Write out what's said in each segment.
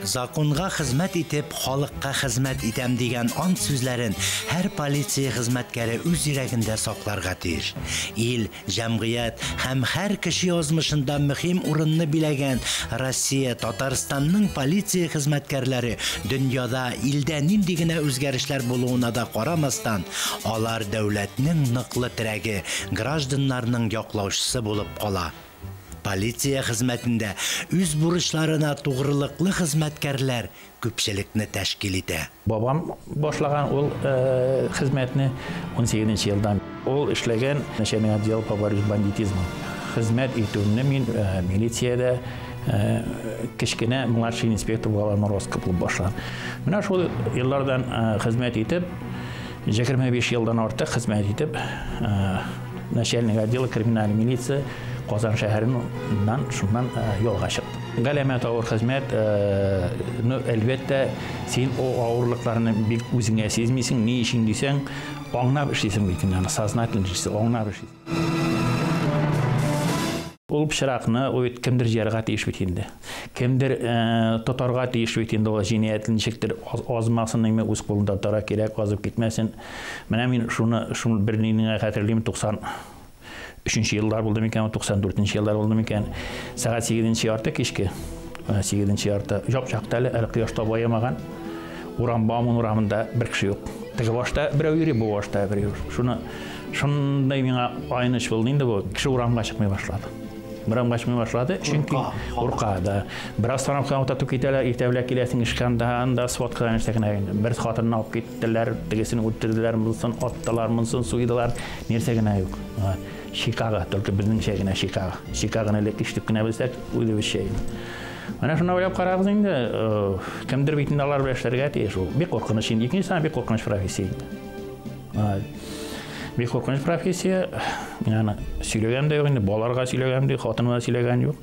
Законга хезмәт итеп, халыкка хезмәт итәм дигән ант сүзләрен һәр полиция хезмәткәре үз йөрәгендә сакларга тиеш. Ил, җәмгыять һәм һәр кеше язмышында мөһим урынны биләгән Россия, Татарстанның полиция хезмәткәрләре дөньяда илдә нинди генә үзгәрешләр булуына да карамастан, алар дәүләтнең ныклы терәге, гражданнарның яклаучысы булып кала. Полиция хезмәтендә үз бурычларына тугрылыклы хезмәткәрләр күпчелекне тәшкил итә. Бабам башлаган ул хезмәтне 18-нче елдан. Ул эшләгән начальник отдел по борьбе с бандитизмом. Хезмәт итүне мин милициядә кечкенә младший инспектор булган Морозко булып башлаган. Менә шул еллардан хезмәт итеп, 25 елдан артык хезмәт итеп, начальник отдела криминаль милиция Казан шәһәреннән шуннан юлга чыкты. Галәмәт авыр хезмәт, әлбәттә, син о авырлыкларны бик үзеңә сизмисең, ни өчен дисәң, аңлап эшлисең бит, аны сознательно эшлисең, аңлап эшлисең. Ул пычракны кемдер җарга тиеш бит инде. Кемдер тотарга тиеш бит инде, ул җинаятьне ничектер азмасын нәме үз кулында тора кирәк, азып китмәсен. Менә мин шуны бернинең хәтерлим 93 еллар булды микән, 94 еллар булды микән. Сәгать 8 ярты кичке. 8 ярты жап-жакта әле кояш табаямаган. Урамбамын урамында бер кеше юк. Теге башта берәү йөри, бу башта берәү. Шундай миңа айныч булды инде бу. Кеше урамга чыкмый башлады. Урамга чыкмый башлады, чөнки уркада. Бераз тарафка утатып китәләр, иртәләр киләсең ишканда, анда сводкадан эшләгән. Бер хатынны алып киттеләр, тегесен үттерделәр, булсын, аттылар, булсын, суйдылар, нәрсәгенә юк. Chicago, только bizning şeyine Chicago. Chicago'nun elektrikçi günü bilsek, uydu bir şey. Ana şuna oylap qarağız indi, kimdir bitinde alar bileşlerge teyiş o. Bir korkunuş indi, ikinci sana bir korkunuş profesiya indi. Bir korkunuş profesiya, yani söylegen de yok indi, balarga söylegen de, hatınıma söylegen yok.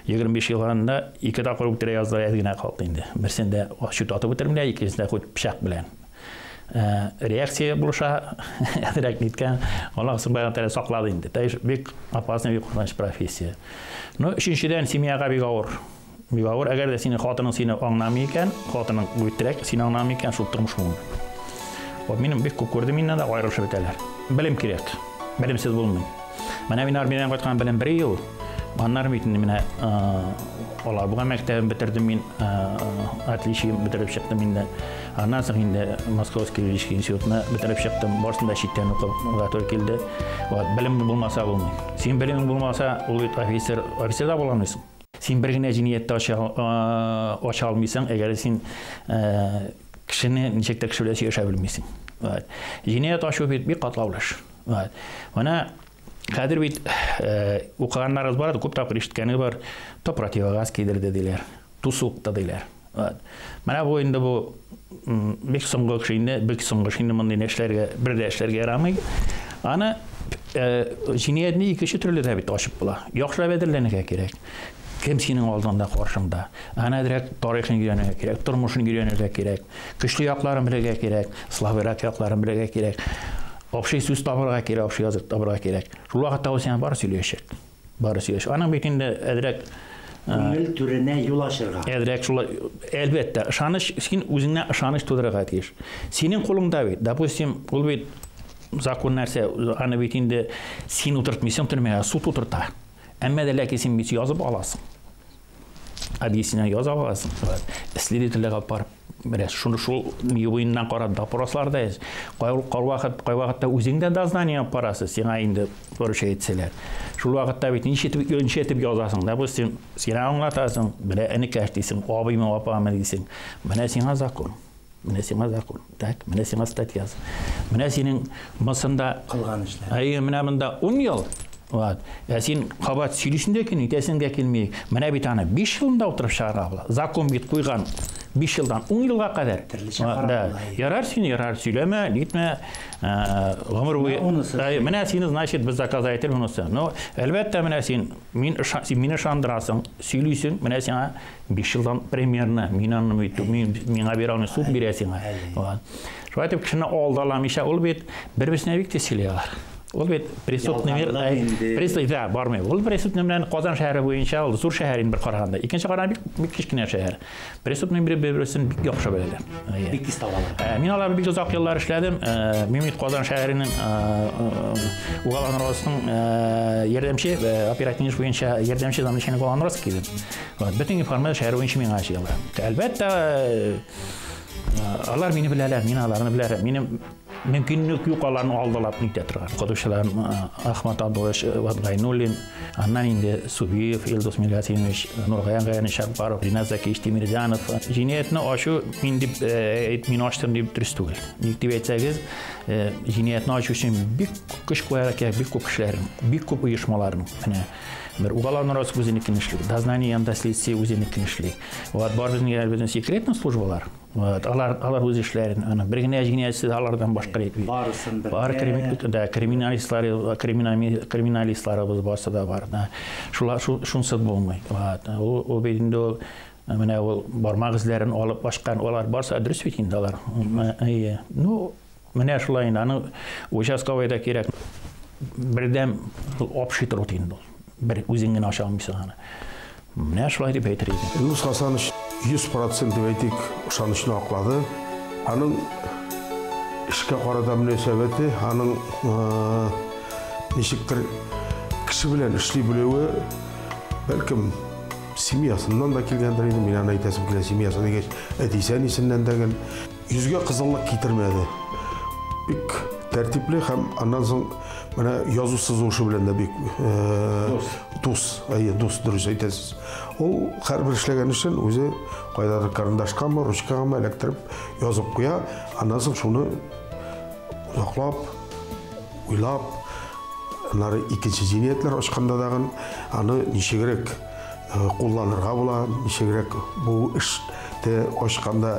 25 yıllarında iki takır bitire yazdılar yazgına kaldı indi. Birisinde şut atıp bitirmile, ikincisinde pişak bilen. Reaksiya buluşa direkt nitken Allah subhanahu sakladı indi. Bek apasına bir kurtarış profesiya. No üçüncüden simyaga bir ağır. Bir ağır eğer de senin hatının seni anlamıyken, hatının götürek seni anlamıyken şutturmuş mu? O benim bek kukurdu minne de ayrılış biteler. Bilim kirek. Bilimsiz bulmayın. Bana bir arbiden katkan bilim bir yıl. Onlar bitindi mine olar bu mektebim bitirdim min atlişim bitirip çıktım minde. Ondan sonra indi Moskovskiy İlişki İnstitutuna bitirip çıktım. Borsunda şitten okup keldi. Bilim bulmasa bulmayın. Sen bilimin bulmasa ulu ofiserde bulamıyorsun. Sen bir güne cinayette aça almıyorsan eğer sen kişinin nişekte kişiyle yaşayabilmişsin. Cinayet aşı bir katlavlaş. Ona Kadir bit uqanlarız var, көп тапкыр ишиткени бар. То противогаз кийдирди dediler. Тусук dediler. Mana bu endi bu bek soңго кишинде мындай нерселерге, бирде эшлерге ярамай. Аны жинетни икинчи түрлүү да бит ашып була. Яхшылап эдилленге керек. Кем сенин алдында каршыңда. Аны директ тарихын үйрөнүшү керек, турмушун үйрөнүшү керек, күчтүү якларын билерге керек, слабыраак якларын билерге керек. Общий сөз табырга керек, общий язык табырга керек. Шул вакытта ул сен бары сөйлөшөк. Бары сөйлөш. Аның бетинде әдрәк күңел түренә юл ашырга. Әдрәк шул әлбәттә, ышаныч, син үзеңне ышаныч тудырырга тиеш. Синең кулыңда бит. Допустим, ул бит закон нәрсә, аны бетинде син утыртмыйсың төрмәгә, суд утырта. Әмма дә ләкин син бит язып аласың. Объяснение язып аласың. Исследовательгә барып Biraz şunu boyundan qarab doproslardayız. Qay vaqtda o'zingdan doznание parası senga endi ko'risha etselar. Shu vaqtda bit nechta etib yozasan. Допустим, sen anglatasan, bila enikash deysan, obimi opami deysan. Mana senga zakon. Mana senga zakon. Tak, mana senga statyasi. Mana sening masında qilgan ishlar. Ay, mana bunda 10 yil. Вот. Сен қабат сөйлесінде екен, үйтесіңге келмей, мына бит аны 5 жылында отырып шығара ала. Закон бит қойған 5 жылдан 10 жылға қадар. Ярар сен, ярар сөйлеме, нетме, ғұмыр бойы. Мына сені, значит, біз заказ айтыр мұнысы. Но, әлбәтті, мына сен мені шандырасың, сөйлейсің, мына сен 5 жылдан примерно, мені бераны суд бересің. Şu айтып, кішіні олдаламыша, ол бет бір-бірсіне бекте сөйлеялар. Ол бит преступный мир, да, бармай. Ол преступный мирен Казан шәһәре буенча ул зур шәһәрин бер караганда. Икенче караганда бик кичкенә шәһәр. Преступный мир бер-берсен бик яхшы беләләр. Бик тиз табалар. Мин аларны бик озак еллар эшләдем. Мин Казан шәһәренең Угалан Росның ярдәмче оперативник буенча ярдәмче замначальник Угалан Рос кидем. Бөтен информация шәһәр буенча миңа ачылды. Әлбәттә, алар мине беләләр, мин аларны беләләр. Минем мөмкинлек юк аларны алдылап нитә торган. Кадышлар Ахмат Абдуллаевич Ватгайнуллин, аннан инде Субиев, Илдус Милгасинович, Нургаян Гаян Шабаров, Ринат Закиевич Тимирзянов. Җинаятны ачу мин дип мин ачтым дип дөрес түгел. Ник дип әйтсәгез, җинаятны ачу өчен бик көч куярга кирәк, бик күп кешеләрнең, бик күп оешмаларның. Бер Уголовный розыск үзенекен эшли, дознание янда следствие үзенекен эшли. Вот бар безнең секретный службалар. Вот алар үз эшләрен, аны бер генә җинаятьсез алардан башка итми. Барысын бер. Бар криминалистларыбыз барса да бар. Шунсы булмый. Вот ул бит менә ул бармак эзләрен алып башкан алар барса дөрес бит инде алар. Ну, менә шулай инде аны участковыйда кирәк. Бердәм общий труд инде. Бер үзеңнән аша алмыйсың аны. Менә шулай дип әйтер идем. Илдус Хасанович 100% дип әйтик, ышанычны аклады. Аның эшкә карата мөнәсәбәте, аның ничектер кеше белән эшли белүе, бәлкем семьясыннан да килгәндер иде. Мин аны әйтәсем килә, семьясы дигәч, әтисән исеннән дәген йөзгә кызыллык китермәде. Бик тәртипле һәм аннан соң менә язу сызушы белән дә бик дус, дус дөрес әйтәсез. Ул һәрбер эшләгән өчен үзе кайдадыр карандашкамы, ручкагамы эләктереп язып куя, аннан соң шуны яклап, уйлап, аннары икенче җиниятләр ачканда дагы аны ничегрәк кулланырга була, ничегрәк бу эштә ачканда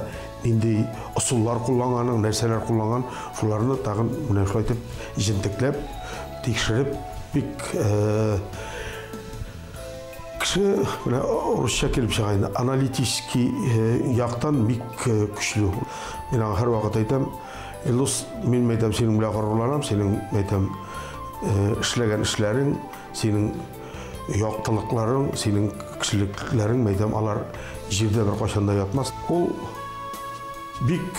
инде усуллар кулланганын, нәрсәләр кулланган, шуларны тагын менә шулай итеп җентекләп, тикшереп, бик кеше менә русча килеп чыга инде, аналитический яктан бик көчле. Мин аңа һәр вакыт әйтәм, Илдус, мин әйтәм, синең белән горурланам, синең әйтәм эшләгән эшләрең, синең яктылыкларың, синең кешелекләрең, әйтәм, алар җирдә бер кайчан да ятмас. Ул бик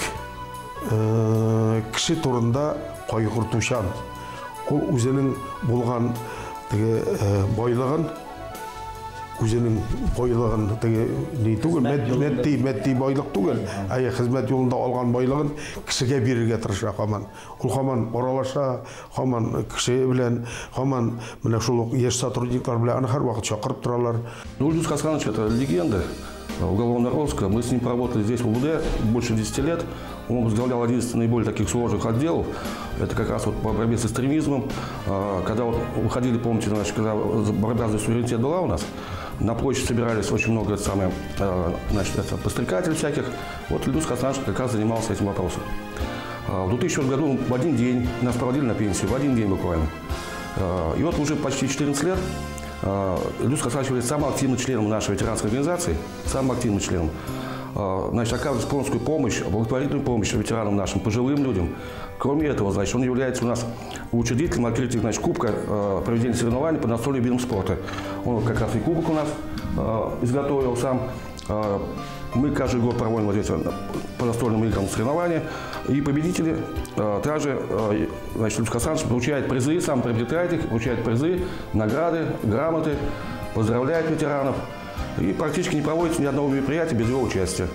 кеше турында кайгыртучан. Ул үзенең булган байлыгын, үзенең байлыгын ни түгел, мәдди байлык түгел, хезмәт юлында алган байлыгын кешегә бирергә тырыша һаман. Ул һаман аралаша, һаман кеше белән, һаман менә шул ук яшь сотрудниклар белән аны һәр вакыт чакырып торалар. Илдус Хасанович — это легенда уголовного розыска. Мы с ним поработали здесь в УВД больше 10 лет. Он возглавлял один из наиболее таких сложных отделов. Это как раз вот по борьбе с экстремизмом. Когда вот уходили, помните, значит, когда борьба за суверенитет была у нас, на площади собирались очень много подстрекателей всяких. Вот Илдус Хасанович как раз занимался этим вопросом. В 2000 году в один день нас проводили на пенсию, в один день буквально. И вот уже почти 14 лет Илдус Хасанович является самым активным членом нашей ветеранской организации, самым активным членом. Значит, оказывает спонсорскую помощь, благотворительную помощь ветеранам нашим, пожилым людям. Кроме этого, значит, он является у нас учредителем открытия, значит, кубка проведения соревнований по настольным видам спорта. Он как раз и кубок у нас изготовил сам. Мы каждый год проводим вот здесь по настольным играм соревнования. И победители также, значит, Илдус Хасанович получает призы, сам приобретает их, получает призы, награды, грамоты, поздравляет ветеранов. И практически не проводится ни одного мероприятия без его участия.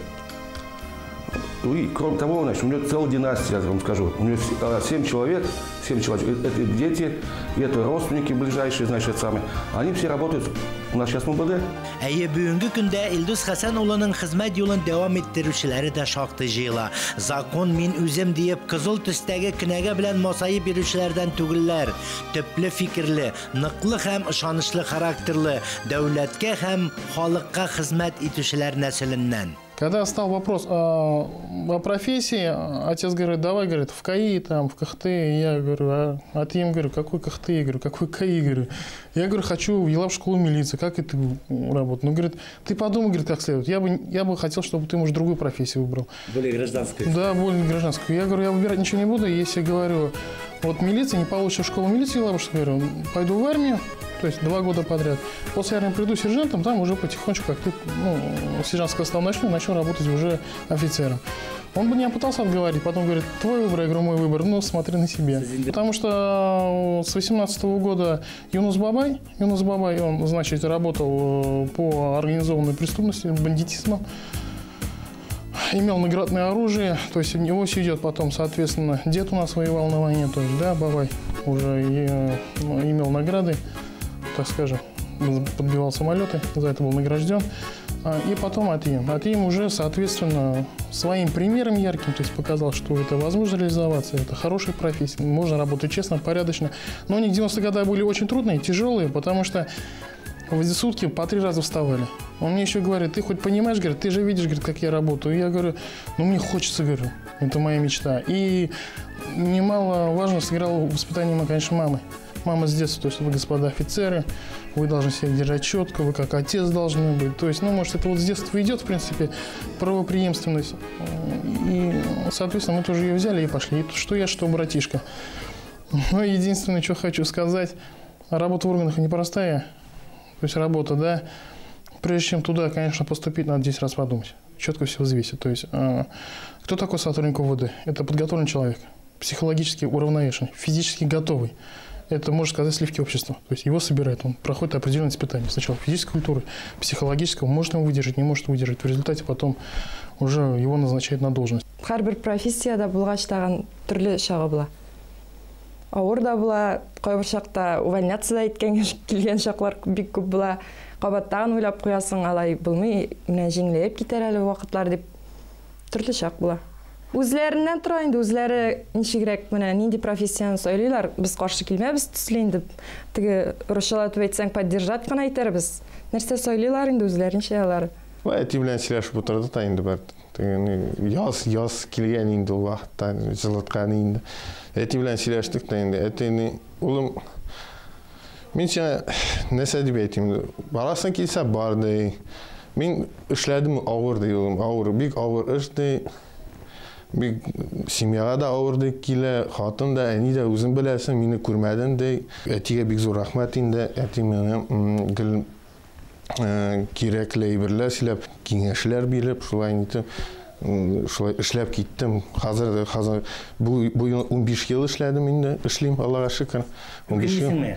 И, кроме того, значит, у него целая династия, я вам скажу. У него 7 человек, это дети, и это родственники ближайшие, значит, самые. Они все работают у нас сейчас в МВД. Бүгенге көндә Илдус Хасан улының хезмәт юлын дәвам иттерүчеләре дә шактый җыела. Закон мин үзем диеп кызыл төстәге кенәгә белән масаи бирүчеләрдән түгелләр. Төпле фикерле, ныклы һәм ышанычлы характерлы, дәүләткә һәм халыкка хезмәт итүчеләр нәселеннән. Когда стал вопрос о профессии, отец говорит, давай, говорит, в КАИ, там, в КХТ. Я говорю, а ты им, говорю, какой КХТ? Я говорю, какой КАИ? Говорю, я говорю, хочу в Елаб-школу милиции, как это работать? Ну, говорит, ты подумай, говорит, как следует. Я бы хотел, чтобы ты, может, другую профессию выбрал. Более гражданскую? Да, более гражданскую. Я говорю, я выбирать ничего не буду, если говорю, Вот милиция, не получишь школу милиции, говорю, пойду в армию, то есть 2 года подряд. После армии приду сержантом, там уже потихонечку, как ты, сержантского стал начну работать уже офицером. Он бы меня пытался отговорить, потом говорит, твой выбор, я говорю, мой выбор, смотри на себя. Потому что с 18-го года Юнус Бабай, он, значит, работал по организованной преступности, бандитизму, имел наградное оружие, то есть у него все идет потом, соответственно, дед у нас воевал на войне тоже, да, Бабай уже имел награды, так скажем, подбивал самолеты, за это был награжден. И потом Атием уже, соответственно, своим примером ярким, то есть показал, что это возможно реализоваться, это хорошая профессия, можно работать честно, порядочно. Но у них 90-е годы были очень трудные, тяжелые, потому что в сутки по 3 раза вставали. Он мне еще говорит, ты хоть понимаешь, говорит, ты же видишь, говорит, как я работаю. И я говорю, мне хочется, говорю, это моя мечта. И немаловажно сыграло воспитание, конечно, мамы. Мама с детства, то есть вы, господа офицеры, вы должны себя держать четко, вы как отец должны быть. То есть, может, это вот с детства идет, в принципе, правопреемственность. И, соответственно, мы тоже ее взяли и пошли. И что я, что братишка. Но единственное, что хочу сказать, работа в органах непростая. То есть работа, да. Прежде чем туда, конечно, поступить, надо 10 раз подумать. Четко все взвесить. То есть, кто такой сотрудник УВД? Это подготовленный человек, психологически уравновешенный, физически готовый. Это, можно сказать, сливки общества. То есть его собирают, он проходит определенные испытания. Сначала физической культуры, психологического, может он выдержать, не может выдержать. В результате потом уже его назначают на должность. Әрбір профессияда булгаштаган түрлі шағы була. Ауыр да була, кайбір шақта увольняцияда келген шақлар бик көп була. Кабаттаган ойлап куясың, алай булмый, менә жеңелеп китәр әле вакытлар дип түрлі шақ була. Үзләреннән тора инде, үзләре ничегрәк менә нинди профессияны сөйлиләр, без каршы килмәбез төсле инде. Теге русчалатып әйтсәң, поддержать кына әйтәрбез. Нәрсә сөйлиләр инде үзләренчә алар. Әти белән сөйләшеп утырдык та инде бер. Яз килгән инде ул вакытта, җылыткан инде. Әти белән сөйләштек та инде. Әтине, улым, мин сиңа нәрсә дип әйтим? Барасың килсә барды. Мин эшләдем авыр ди, улым, авыр, бик авыр эш ди. Бик семьяга да авырды килә, хатын да, әни дә үзең беләсең, мине күрмәдең ди. Әтигә бик зур рәхмәт инде. Әти менә гел кирәкле әйберләр сөйләп, киңәшләр биреп, шулай итеп, шулай эшләп киттем. Хәзер бу 15 ел эшләдем инде, эшлим, Аллага шөкер. 15 ел.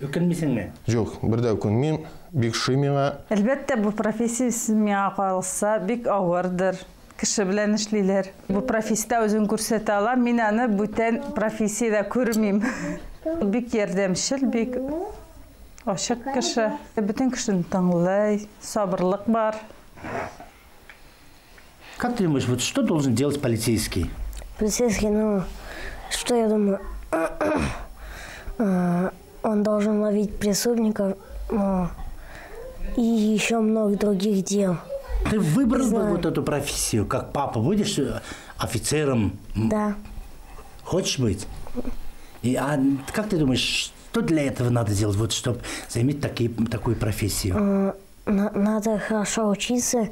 Үкенмисеңме? Юк, бер дә үкенмим. Бик шуй миңа. Әлбәттә, бу профессия миңа калса бик авырдыр. Кеше белән эшлиләр. Бу профессиядә үзен күрсәтә ала, мин аны бүтән профессиядә күрмим. Бик ярдәмчел, бик ачык кеше. Бүтән кешене тыңлый, сабырлык бар. Как ты думаешь, вот что должен делать полицейский? Полицейский, что я думаю? Он должен ловить преступников и еще много других дел. Ты выбрал бы вот эту профессию, как папа, будешь офицером? Да. Хочешь быть? Как ты думаешь, что для этого надо делать, вот, чтобы заиметь такую профессию? Надо хорошо учиться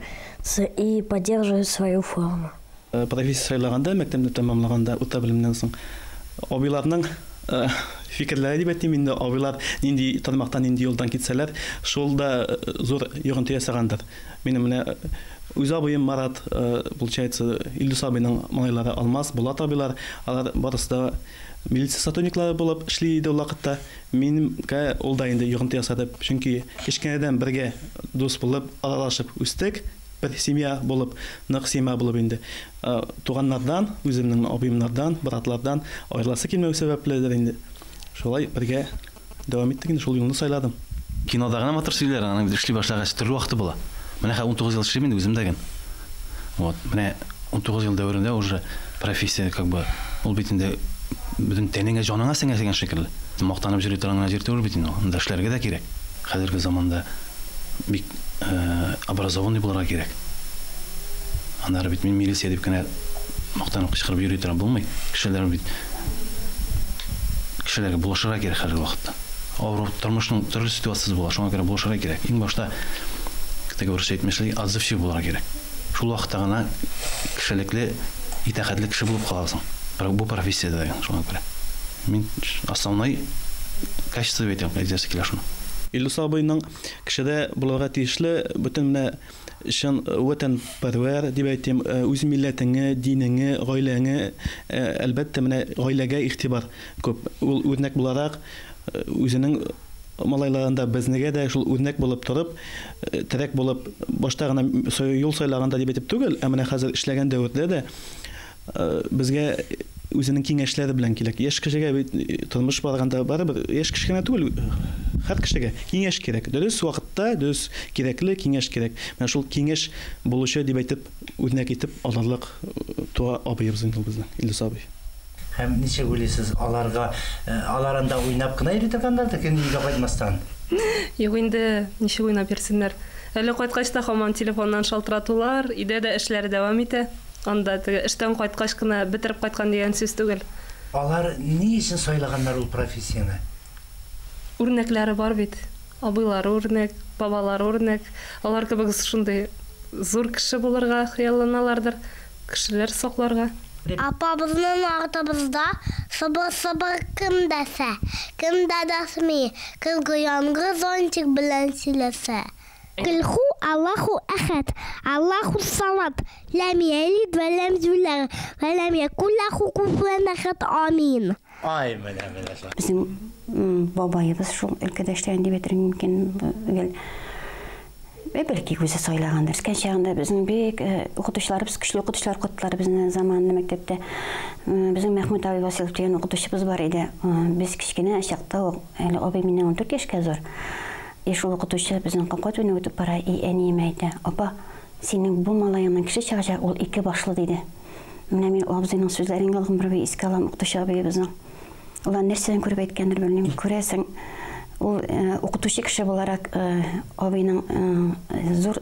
и поддерживать свою форму. Профессия сайлаганда, мәктәпне тәмамлаганда, үтә белемнән соң, абыйларның фикерләре дип әйтим инде, абыйлар нинди тармактан, нинди юлдан китсәләр, шул да зур йогынты ясагандыр. Минем менә үз абыем Марат, получается, Илдус абыйның малайлары Алмаз, Булат абыйлар, алар барысы да милиция сотрудниклары булып эшли иде ул вакытта. Минемгә ул да инде йогынты ясады, чөнки кичкенәдән бергә дус булып, аралашып үстек. Bir семья булып, нык семья булып инде. Туганнардан, үземнең абыйымнардан, братлардан аерыласы килмәү сәбәпледер инде. Шулай бергә дәвам иттек инде, шул юлны сайладым. Кинода гына матур сөйләр, аны эшли башлагач төрле вакыты була. Менә 19 ел эшлим инде үземдәген. Вот, менә 19 ел дәверендә уже профессия как бы ул бит инде бүтән тәнеңә, җаныңа сеңә дигән шикелле. Мактанып йөри торган җир түгел бит инде. Анда эшләргә дә кирәк. Хәзерге заманда бик образованный булырга кирәк. Аннары бит мин милиция дип кенә мактанып кычкырып йөри торам булмый. Кешеләргә булышырга кирәк һәр вакытта. Авыру тормышның төрле ситуациясы була, шуңа күрә булышырга кирәк. Иң башта категория әйтмәшлек азывчы булырга кирәк. Шул вакытта гына кешелекле, итәхәтле кеше булып каласың. Бу профессиядә шуңа күрә. Мен основной качество бетем әйдәсе килә шуны. Илдус абыйның кешедә булырга тиешле бөтен менә шын ватан парвар дип әйтим, үз милләтеңә, динеңә, гаиләңә, әлбәттә менә гаиләгә игътибар күп. Ул үрнәк буларак үзенең малайларында безнегә дә шул үрнәк булып торып, терәк булып башта гына юл сайлаганда дип әйтеп түгел, ә менә хәзер эшләгән дәврдә дә безгә үзенең киңәшләре белән киләк. Яшь кешегә тормыш барганда барыбер яшь кешегә түгел, һәр кешегә киңәш кирәк. Дөрес вакытта, дөрес кирәкле киңәш кирәк. Менә шул киңәш булучы дип әйтеп, үрнәк итеп алырлык туа абыебыз инде безнең, Илдус абый. Һәм ничә уйлыйсыз, аларында уйнап кына йөритәләр дә көн өйгә кайтмастан? Юк инде, ничә уйнап йөрсеннәр. Әле кайткач та һаман телефоннан шалтыратулар, өйдә дә эшләре дәвам итә. Анда эштән кайткач кына бетереп кайткан дигән сүз түгел. Алар ни өчен сайлаганнар ул профессияны? Үрнәкләре бар бит. Абыйлары үрнәк, бабалары үрнәк. Алар кебек шундый зур кеше булырга хыялланалардыр. Кешеләр сакларга. Апабызның артыбызда сыбыр кем дәсә, кем дәсми, кызгы яңгы зонтик белән сөйләсә. Кулху Аллаху ахад, Аллаху самад, лам ялид ва лам юлад, ва лам якул лаху куфуан ахад, амин. Ай, менә. Безнең бабаебыз шул өлкәдә эшләгән дип әйтергә мөмкин. Бәлки үзе сайлагандыр. Искән чагында безнең бик укытучыларыбыз, көчле укытучылар куттылар безнең заманында мәктәптә. Безнең Мәхмүт Абый Василов дигән укытучыбыз бар иде. Без кичкенә чакта ул, әле абый миннән 14 яшькә зур. Шул укытучы безнең капкат уйнап үтеп бара, әнием әйтә: "Апа, синең бу малайыңның кеше чагача ул 2 башлы" диде. Менә мин абзыйның сүзләрен алган бер искә алам укытучы абыебызның. Улар нәрсәдән күреп әйткәндер белмим. Күрәсең, ул укытучы кеше буларак абыйның зур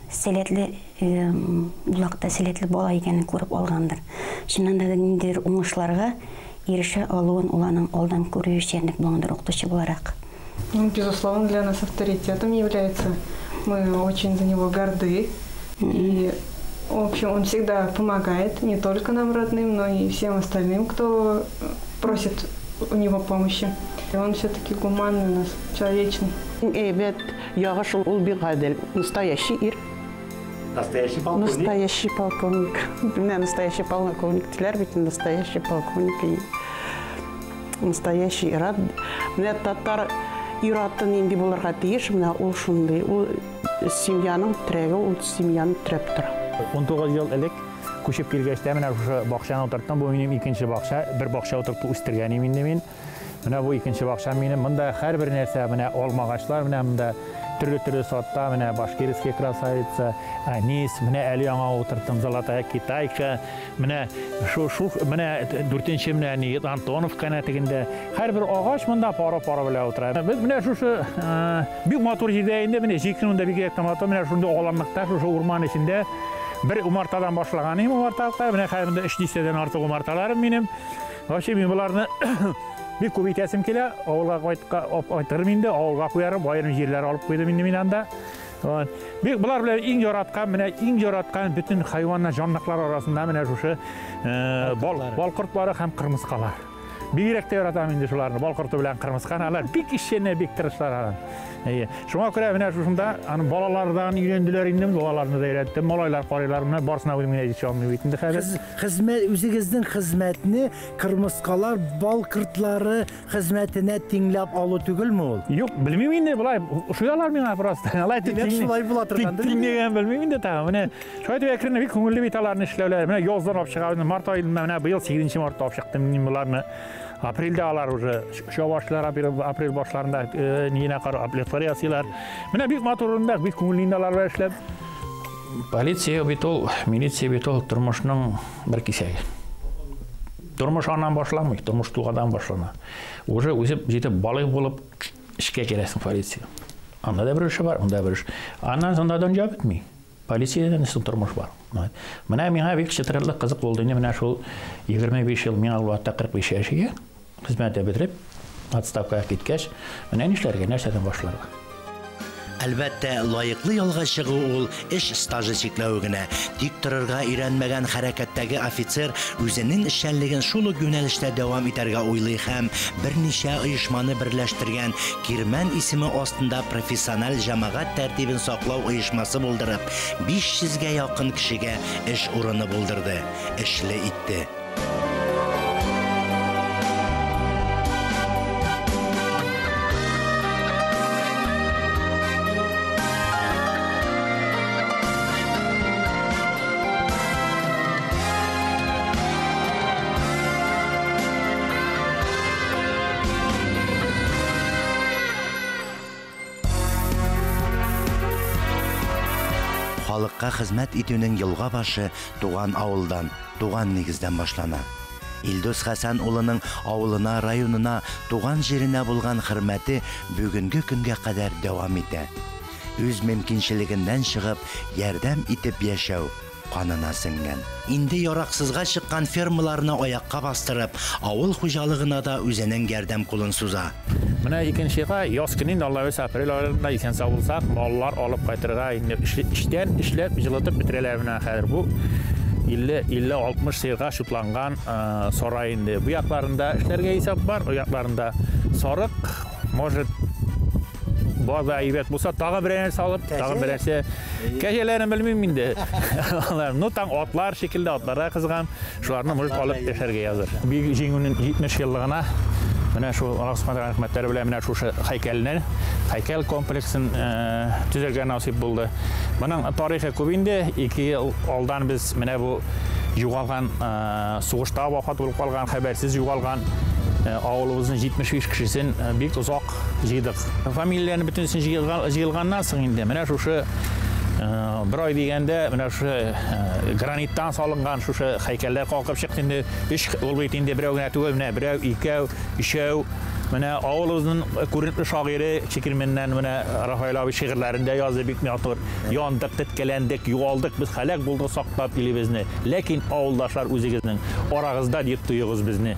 сәләтле булакта сәләтле бала икәнен күреп алгандыр. Шуннан да ниндидер уңышларга ирешә алуын уларның алдан күрү өчен булгандыр укытучы буларак. Безусловно, для нас авторитетом является. Мы очень за него горды. И, в общем, он всегда помогает не только нам родным, но и всем остальным, кто просит у него помощи. И он все-таки гуманный у нас, человечный. Evet, Yağış Ulbigadel, настоящий ир. Настоящий полковник? Настоящий полковник. Меня настоящий полковник Тилер, ведь настоящий полковник и настоящий ирад. Мне татар ираттын инди булырга тиеш, менә ул шундый, ул семьяның терәге, ул семьяны терәп тора. 19 ел элек күчеп килгәчтә менә шушы бакчаны утырттым, бу минем икенче бакча, бер бакча утыртып үстергәнем инде мин. Менә бу икенче бакча минем, монда һәрбер нәрсә, менә алмагачлар, менә монда төрле сортта, менә башкирский красавица, анис, менә әле яңа утырттым, золотая китайка, менә шу менә 4нче менә ни Антоновка нәтигендә һәрбер агач монда пара белән утыра. Без менә шушы бик матур җирдә инде, менә җикнүндә бик матур, менә шундый аламлыкта, шушы урман эчендә бер умартадан башлаганым, умарталыкта, менә хәзер 3 дистәдән артык умарталарым минем. Вообще мин буларны бик күп итәсем килә, авылга кайтырым инде, авылга куярым, аерым җирләр алып куйдым инде мин анда. Бик булар белән иң яраткан бүтән хайваннар, җанлыклар арасында менә шушы бал кортлары һәм кырмыскалар. Бигрәк тә яратам инде шуларны, бал корты белән кырмысканы, алар бик ишенә, бик тырышлар. Шуңа күрә менә шушында аны балалардан өйрәнделәр инде, балаларны да өйрәттем, малайлар карыйлар, менә барсына үзем генә җитә алмый бит инде хәзер. Хезмәт, үзегезнең хезмәтне кырмыскалар, бал кортлары хезмәтенә тиңләп алу түгелме ул? Юк, белмим инде, булай шуялар миңа просто. Алай шулай була торгандыр. Тиңләгән белмим инде та. Менә шулай дип әкрен бик күңелле бит аларны эшләүләр. Менә яздан алып чыгам, март аенда менә быел 8 мартта алып чыктым мин буларны. Апрельдә алар уже шабашлар, апрель башларында нигә карап аплетлар ясыйлар. Менә бик матурында, бик күңелле алар эшләп. Полиция бит ул, милиция бит ул тормышның бер кисәге. Тормыш аннан башламый, тормыш тугадан башлана. Уже үзе җитеп балык булып эшкә керәсең полиция. Анда да бер эш бар, анда бер эш. Аннан сонда дөнья бетми. Полициядән үсеп тормыш бар. Менә миңа бик чытрырлык кызык булды инде, менә шул 25 ел миңа албатта 45 яшьгә хезмәттә бетереп, отставкага киткәч, менә нишләргә, нәрсәдән башларга. Әлбәттә, лайыклы ялга чыгу ул эш стажы чикләү генә. Тик торырга өйрәнмәгән хәрәкәттәге офицер үзенең эшчәнлеген шул ук юнәлештә дәвам итәргә уйлый һәм берничә оешманы берләштергән Кирмән исеме астында профессиональ җәмәгать тәртибен саклау оешмасы булдырып, 500-гә якын кешегә эш урыны булдырды, эшле итте. Халыкка хезмәт итүнең елга башы туган авылдан, туган нигездән башлана. Илдус Хәсән улының авылына, районына, туган җиренә булган хөрмәте бүгенге көнгә кадәр дәвам итә. Үз мөмкинчелегеннән чыгып, ярдәм итеп яшәү канына сеңгән. Инде яраксызга чыккан фермаларны аякка бастырып, авыл хуҗалыгына да үзенең ярдәм кулын суза. Менә икенчегә яз көнен Алла үз апрель аенда исән сау булсак, маллар алып кайтырга инде эштән эшләп җылытып бетерәләр менә хәзер бу 50-60 сыйга шутланган сарай инде. Бу якларында эшләргә исәп бар, у якларында сарык, может база әйбәт булса, тагы берәр салып, тагы берәрсе кәҗәләрне белмим инде. Ну таң атлар шикелле атларга кызган, шуларны может алып яшәргә языр. Бик җиңүнең 70 еллыгына менә шул Аллаһ рәхмәтләре белән менә шушы һәйкәл комплексын төзергә насип булды. Моның тарихы күп инде. 2 ел алдан без менә бу югалган сугышта вафат булып калган, хәбәрсез югалган авылыбызның 75 кешесен бик узак җыйдык. Фамилияләрне бөтенсен җыелганнан соң инде менә шушы bir ay degende менә шу граниттан салынган шушы һәйкәлләр калкып чыкты инде. 3 ул бит инде берәү генә түгел, менә берәү, 2, 3 менә авылыбызның күренекле шагыйре Чекирменнән менә Рафаэль шигырьләрендә язды бик матур. Яндык, теткәләндек, югалдык, без һәлак булдык саклап илебезне. Ләкин авылдашлар үзегезнең арагызда дип туйыгыз безне.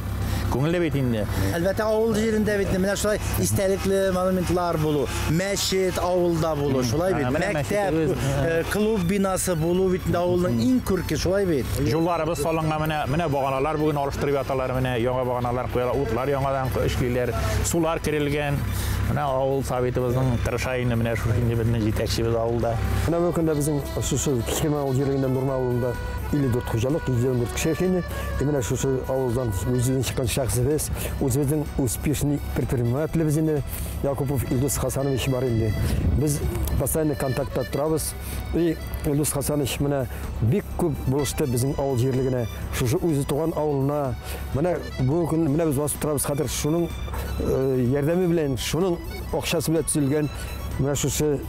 Күңелле бит инде. Әлбәттә авыл җирендә бит менә шулай истәлекле монументлар булу, мәчет авылда булу, шулай бит. Мәктәп, клуб бинасы булу бит авылның иң күрке, шулай бит. Юлларыбыз салынган менә баганалар бүген алыштырып яталар, менә яңа баганалар куялар, утлар яңадан эшлиләр, сулар кирелгән. Менә авыл советыбызның тырыша инде менә шушы инде безнең җитәкчебез авылда. Менә бу көндә безнең шушы Кирмән авыл җирендә Нурма авылында 54 хуҗалык, 54 кеше эшләне. Менә шушы авылдан үзенең чыккан шәхсебез, үзебезнең успешный предпринимателебез инде Якупов Илдус Хасанович бар инде. Без постоянно контактта торабыз. И Илдус Хасанович менә бик күп булышты безнең авыл җирлегенә, шушы үзе туган авылына. Менә бу көн менә без басып торабыз хәзер шуның ярдәме белән, шуның акчасы белән төзелгән менә шушы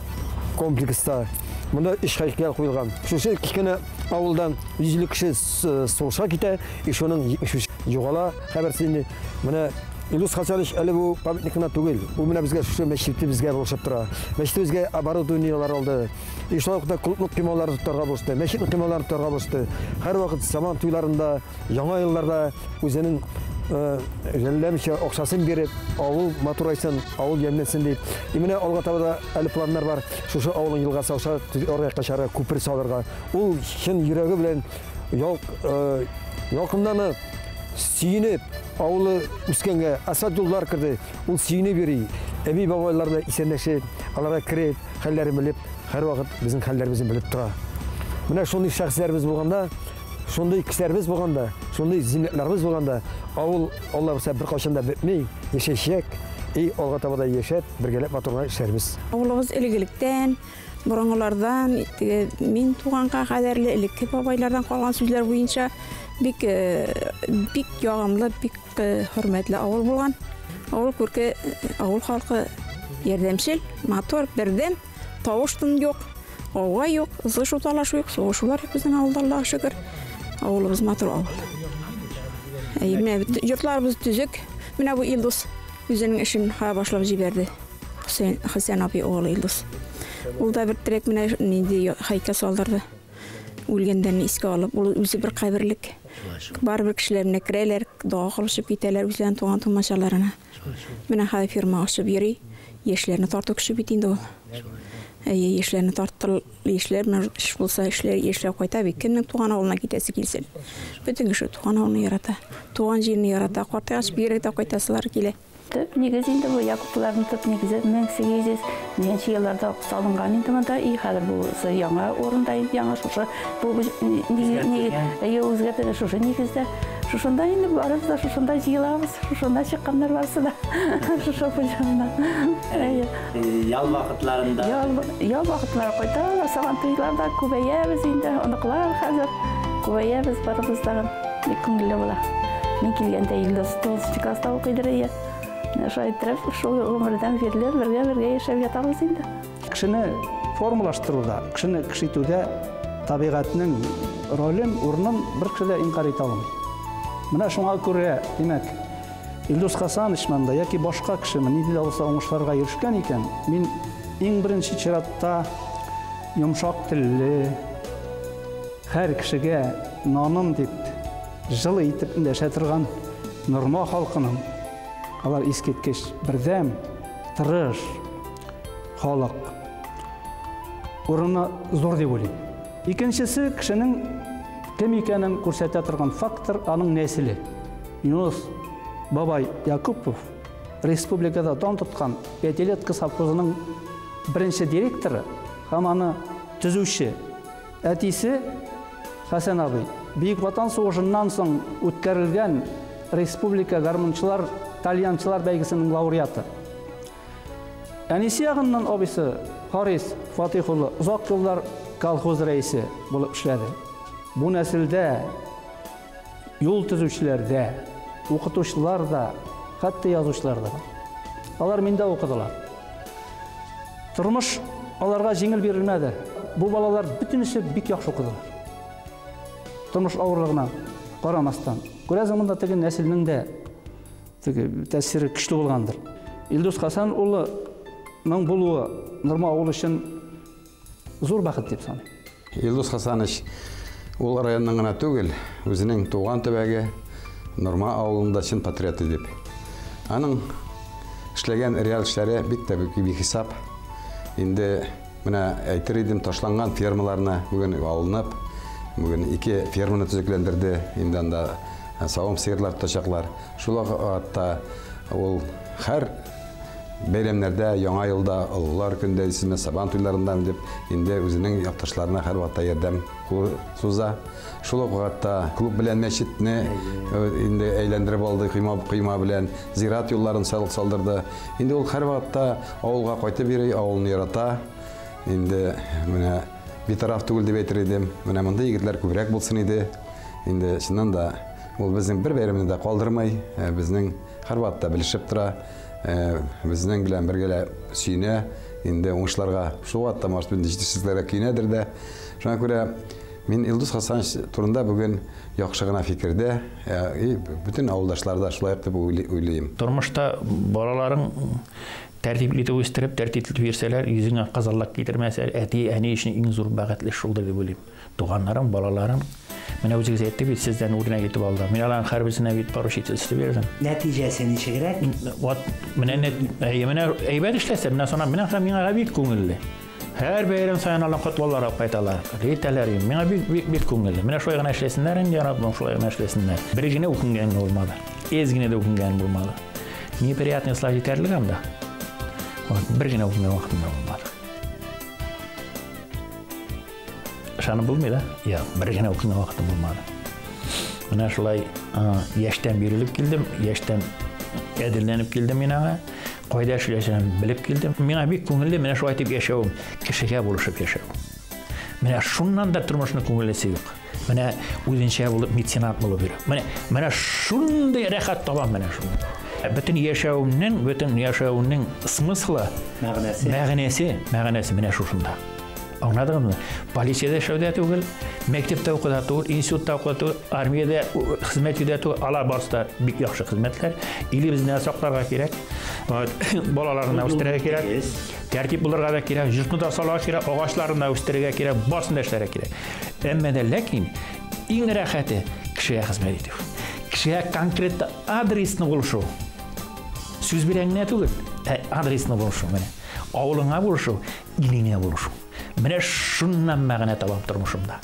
комплекста монда эш һәйкәл куелган. Шушы кичкенә авылдан 150 кеше сугышка китә, и шуның 73 югала хәбәрсен. Менә Илдус Хасанович әле бу памятникна түгел. Ул менә безгә шушы мәчетте безгә булышып тора. Мәчетебезгә оборудованиелар алды. И шулай ук клубның кыймаларын тотарга булышты, мәчетнең кыймаларын тотарга булышты. Һәр вакыт заман туйларында, яңа елларда үзенең Жәлләмчә акчасын биреп, авыл матурайсын, авыл ямнәсен дип. Менә алга таба да әле планнар бар. Шушы авылның елгасы аша орга качарга, күпер салырга. Ул чын йөрәге белән якыннан сөйнеп, авылы үскәнгә асфальт юллар кирде. Ул сөйнеп йөри. Әби бабайларда исәнләшеп, аларга киреп, хәлләрен белеп, һәр вакыт безнең хәлләребезне белеп тора. Менә шундый шәхесләрбез булганда, шундый кешеләрбез булганда, шундый зиннәтләрбез булганда, авыл Алла бирсә бер кашанда бетмей, яшәшәк, и алга таба да яшәп, бергәләп матурлап эшләрбез. Авылыбыз элегелектән, борынгылардан, мин туганга кадәрле элекке бабайлардан калган сүзләр буенча бик ягымлы, бик хөрмәтле авыл булган. Авыл күрке, авыл халкы ярдәмчел, матур, бердәм, тавыштын юк. Ова юк, зышу талашу юк, соғышулар біздің ауылда Аллаға шүкір. Ауылыбыз матур ауыл. Йортларыбыз түзік. Менә бу Илдус үзенең эшен башлап җибәрде. Хәсән абый оğlu Илдус. Ул да бер терәк менә нинди һәйкәл салдырды. Үлгәндән искә алып, ул үзе бер каберлек. Барбер кешеләрне керәләр, дуа кылышып китәләр үзләренең туган тумачаларына. Менә һәй фирма ачып йөри, яшьләрне тарту кеше бит инде ул. Eşlerini tarttır, eşler men iş bulsa eşler koyta bik. Kimning tuğan avluna gitesi kilsin. Bütün işi tuğan avlunu yarata. Tuğan jerini yarata. Kortayаш bir yere koytasılar kile. Негізінде бұл Якуплардың тұп негізі 1800 жылдарда салынған енді мында и қазір бұл яңа орындайын яңа шушы бұл өзгерді шушы негізді шушында енді барып да шушында жиыламыз шушында шыққандар барсы да шушы бұл жағынан ял вақытларында ял вақытлар қойта жасаған тойларда көбейеміз енді ұнықлар қазір көбейеміз барымыздаған көңілі бола мен келгенде Елдос 9 класста оқиды Шайтырып, шул өмірден берілер, бірге яшап жатамыз енді. Кішіні формулаштыруда, кішіні кішейтуде табиғатының рөлін, орнын бір кішіде инқар ете алмайды. Мына шуңа көре, демек, Елдос Хасанович мында, яки башқа кіші, неде алса оңышларға ерішкен екен, мен ең бірінші чиратта йомшақ тілі, әр кішіге наным деп, жылы етіп шатырған нұрма халқының алар ескерткіш бірдәм, тырыш, халық. Орны зор деп ойлаймын. Екіншісі кішінің кім екенін көрсете тұрған фактор аның нәсілі. Юнус Бабай Якупов республикада дан тұтқан Пятилетка совхозының бірінші директоры, һәм аны түзуші. Әтисі Хасан абай Бейік Ватан соғышынан соң өткәрілген республика гармончылар итальянчылар бәйгесінің лауреаты. Әнесі ағынның абысы Харис Фатихұлы ұзақ жылдар колхоз рәйісі болып ішледі. Бұл нәсілде, yol түзушілерде, оқытушыларда, қатты язушыларда. Алар менде оқыдылар. Тұрмыш аларға жеңіл берілмеді. Бұл балалар бүтінісі бик яқшы оқыдылар. Тұрмыш ауырлығына қарамастан. Көрәзің мұнда теген нәсілінің де тәсірі күшті болғандыр. Елдос Хасан ұлының болуы Нұрма ауылы үшін зор бақыт деп санаймын. Елдос Хасанович ол районның ғана түгел, өзінің туған төбәгі Нұрма ауылында шын патриоты деп. Аның ішлеген реал ішлері бик хисап. Енді мына әйтер едім ташланған фермаларына бүгін алынып, бүгін 2 ферманы түзеклендірді. Енді анда сауым сиырлар ташақлар. Шулаға атта ол әр бәйремлерде, яңа елда, ұлылар күнде, сабан тойларында деп, енді өзінің япташларына әр ватта ердем суза. Шулаға атта клуб білән мәшітіне енді әйлендіріп алды, қима білән зират юлларын салдырды. Енді ол әр ватта ауылға қойты бері, ауылын ярата. Енді битараф түгіл деп әйтір едім. Мұнда егітлер көбірек болсын еді. Енді шыннан да ол біздің бір бәйремді де қалдырмай, біздің әр ватта білішіп тұра, біздің білән біргелі сүйіне, енді оңшыларға шу ватта маршбенді жетішсіздері күйінедір де. Шуңа көре, мен Елдос Хасанович турында бүгін яқшығына фикірде, бүтін ауылдашларда шулайық деп ойлайым. Тұрмышта балаларың тәртиплетіп өстіріп, тәртиплетіп берселер, yüzüne қазаллақ кетірмәсәр, әти әне үшін ең зор бәғатлі шулды деп ойлайым. Туғанларым, балаларым, мен өзіңіз әйтті бет, сізден орына кетіп алды. Мен алан қарбісіне бет парушет істі бердім. Нәтижесі неше керек? Мен әйбәт ішләсі, мен соңа мен аға бет көңілі. Әр бәйрем сайын алан құтболлар алып қайталар. Рейтәлер, мен бет көңілі. Мен шолай ғана ішлесінлер, шолай ғана ішлесінлер. Бірігіне өкінген болмады. Ezgine de өкінген болмады. Неприятный слай жетерлік амда. Бірігіне өкінген уақытында болмады. Шаны болмайды, бірігіне өкінген уақытында болмады. Мына шолай яштан беріліп келдім, яштан әдірленіп келдім мен аға. Қойда шүлесінен біліп келдім. Мен бек көңілді, мен шолай айтып яшауым, кішіге болышып яшауым. Мен шуннан да тұрмышыны көңілесі жоқ. Мен өзінше болып медицинат болып беру. Мен шундай рәхат табам мен шундай. Bütün yaşauının смыслы, мәғінесі мен шушында. Anladın mı? Polisiyada yaşauda түгіл, мектепте оқыда түгіл, институтта оқыда түгіл, армияда қызмет ете түгіл, ала барыста бик яқшы қызметлер. Или біздің сақтарға керек, балаларына өстерге керек, тәртіп бұларға да керек, жұртны да салаға керек, оғашларына өстерге керек, барсын дәштері керек. Әммәді ләкин, ең рәхәті кішіге қызмет ету. Кішіге конкретті адресіні болушу. Сөз берәңіне түгіл, адресіні болушу. Авылыңа булышу, илиңе булышу. Менә шуннан мәгънә табам тормышымда.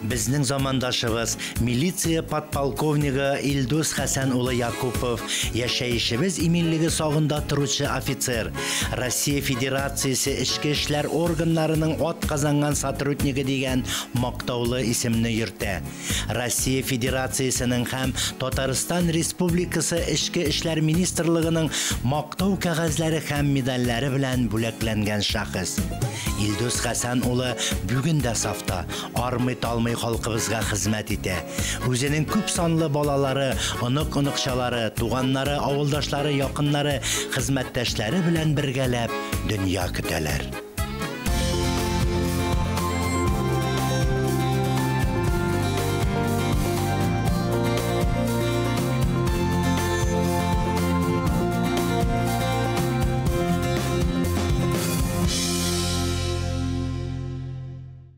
Безнең замандашыбыз милиция подполковнигы Илдус Хәсән улы Якупов, яшәешебез иминлеге сагында торучы офицер, Россия Федерациясе эчке эшләр органнарының атказанган сотруднигы дигән мактаулы исемне йөртә. Россия Федерациясенең һәм Татарстан Республикасы эчке эшләр министрлыгының мактау кәгазьләре һәм медальләре белән бүләкләнгән шәхес. Илдус Хәсән улы бүген дә сафта, армый-талмый халкыбызга хезмәт итә. Үзенең күп санлы балалары, онык-оныкчалары, туганнары, авылдашлары, якыннары, хезмәттәшләре белән бергәләп дөнья көтәләр.